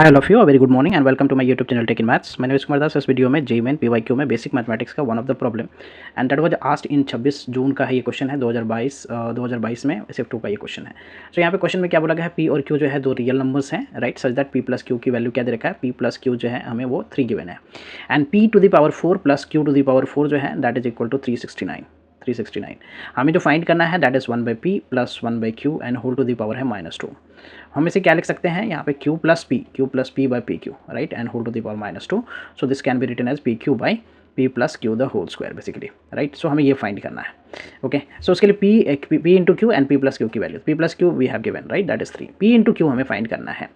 Hi all of you, very good morning and welcome to my YouTube channel tech in maths. मैंने इस कुमार दास इस video में JEE PYQ में basic mathematics का one of the problem and that was asked in 26 June का है। ये question है 2022 में शिफ्ट 2 का ये क्वेश्चन है। तो यहाँ पे क्वेश्चन में क्या बोला गया है, पी और क्यू जो है दो रियल नंबर्स हैं, right, such that P plus q की वैल्यू क्या दे रखा है, पी प्लस क्यू जो है हमें वो 3 गिवन है and p to the power 4 plus q to the power 4 जो है दैट इज इक्वल टू 369। हमें जो फाइंड करना है that is 1 by p plus 1 by q and whole to the power है -2। हम इसे क्या लिख सकते हैं यहाँ पे q plus p by p q, right, and whole to the power -2। So this can be written as p q by p plus q the whole square basically, right. सो हमें ये फाइंड करना है, ओके। सो उसके लिए p into q and p plus q की value, p plus q we have given, right, that is 3। P into q हमें find करना है,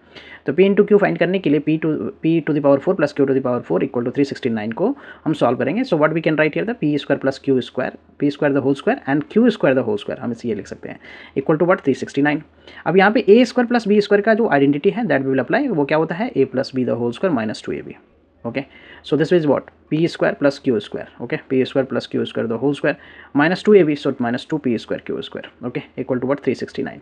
तो पी इंटू क्यू फाइंड करने के लिए p to the power 4 plus q to the power 4 equal to 369 को हम सॉल्व करेंगे। So what we can write here the p square plus q square, p square the whole square and q square the whole square, हम इसे ये लिख सकते हैं equal to what 369। अब यहाँ पे ए स्क्वायर प्लस बी स्क्वायर का जो आइडेंटिटी है दैट वी विल अप्लाई, वो क्या होता है a plus b the whole square minus 2ab, okay. So this is what p square plus q square, okay, p square plus q square the whole square minus 2ab, so minus 2p square q square, okay, equal to what 369।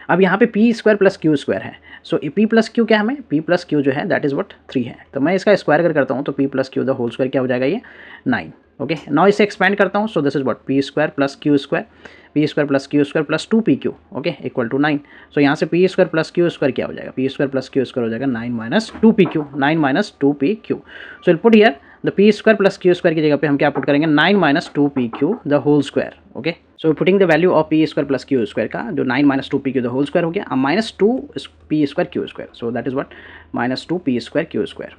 अब यहाँ पे p square plus q square है, सो p plus q क्या हमें p plus Q जो है that is what 3 है, तो मैं इसका स्क्वायर अगर करता हूँ तो p plus q the whole square क्या हो जाएगा ये 9, ओके। नाउ इसे एक्सपेंड करता हूँ, so this is what p square plus q square, p square plus q square plus 2pq, okay, equal to 9। So यहाँ से p square plus q square क्या हो जाएगा, p square plus q square हो जाएगा 9 minus 2pq, 9 minus 2pq। So will put here the p square plus q square की जगह पे हम क्या पुट करेंगे 9 minus 2pq the whole square, okay. So putting the value of P square plus q square का जो 9 minus 2pq the whole square हो गया, अब minus 2 p square q square, so that is what minus 2 p square q square,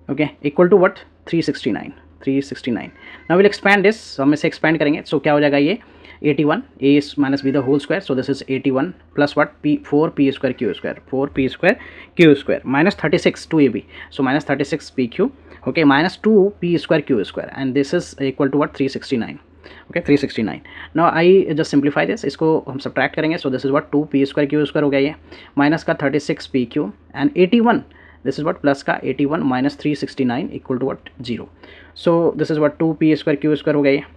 okay, equal to what 369। Now will expand this, हम इसे expand करेंगे, सो क्या हो जाएगा ये 81 a minus b the whole square, so this is 81 plus what p 4p square q square, 4p square q square minus 36 2ab, so minus 36 pq, okay, minus 2p square q square and this is equal to what 369, okay, 369। now I just simplify this, इसको हम subtract करेंगे, so this is what 2p square q square हो गया ये, minus का 36 pq and 81, this is what plus का 81 minus 369 equal to what 0, so this is what 2p square q square हो गया ये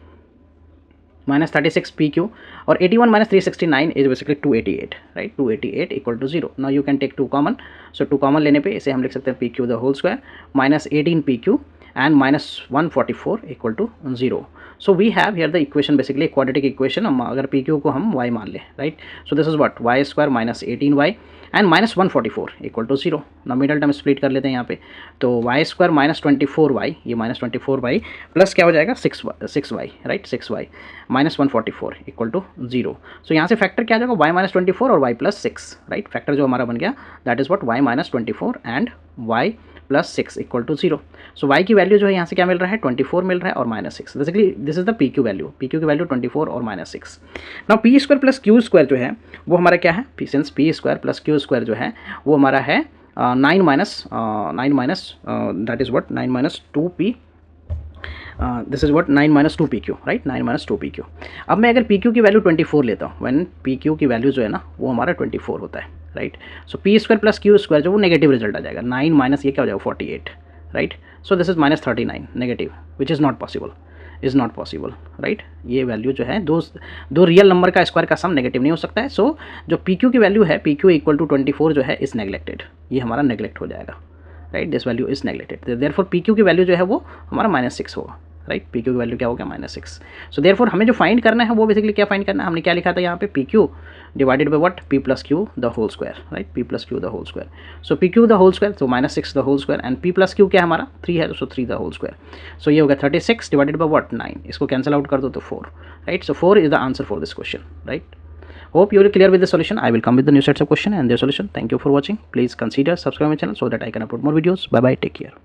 minus 36 pq और 81 minus 369 is basically 288, right, 288 equal to 0। now you can take 2 common, so 2 common लेने पे इसे हम लिख सकते हैं pq the whole square minus 18 pq and minus 144 equal to 0। so we have here the equation basically quadratic equation, हम अगर pq को हम y मान लें, right, so this is what y square minus 18y and minus 144 equal to 0। ना middle term split कर लेते हैं यहाँ पे, तो y स्क्वायर माइनस 24y, ये माइनस 24y प्लस क्या हो जाएगा 6y, right, 6y minus 144 equal to 0। So यहाँ से फैक्टर क्या आ जाएगा y माइनस 24 और y प्लस 6, राइट, फैक्टर जो हमारा बन गया that is what y minus 24 and y plus 6 equal to 0। So y की वैल्यू जो है यहाँ से क्या मिल रहा है 24 मिल रहा है और minus 6, basically this is the P Q value, P Q की वैल्यू 24 और minus 6। Now P square plus q square जो है वो हमारा क्या है, since P square plus q square जो है वो हमारा है 9 minus that is what 9 minus 2p, this is what 9 minus 2pq, right, 9 minus 2pq। अब मैं अगर pq की वैल्यू 24 लेता हूँ, व्हेन pq की वैल्यू जो है ना वो हमारा 24 होता है, right. So p square plus q square जो वो नेगेटिव रिजल्ट आ जाएगा, 9 माइनस ये क्या हो जाएगा 48, right. So this is minus 39 negative which is not possible, right. ये वैल्यू जो है दो रियल नंबर का स्क्वायर का सम नेगेटिव नहीं हो सकता है। सो जो पी क्यू की वैल्यू है pq इक्वल टू 24 जो है इज़ नेगलेक्टेड, ये हमारा नेगलेक्ट हो जाएगा, right, this value is neglected, therefore pq की वैल्यू जो है वो हमारा -6 होगा, राइट, pq की वैल्यू क्या हो गया -6। सो देयरफॉर हमें जो फाइंड करना है वो बेसिकली क्या फाइंड करना है, हमने क्या लिखा था यहाँ पे pq divided by what p plus q the whole square, right, p plus q the whole square. So pq the whole square, तो -6 the whole square and p plus q क्या हमारा 3 है, so 3 the whole square. So ये हो गया 36 divided by what 9, इसको cancel out कर दो तो 4, right. So 4 is the answer for this question, right. Hope you are clear with the solution. I will come with the new sets of question and their solution. Thank you for watching. Please consider subscribe my channel so that I can upload more videos. Bye bye. Take care.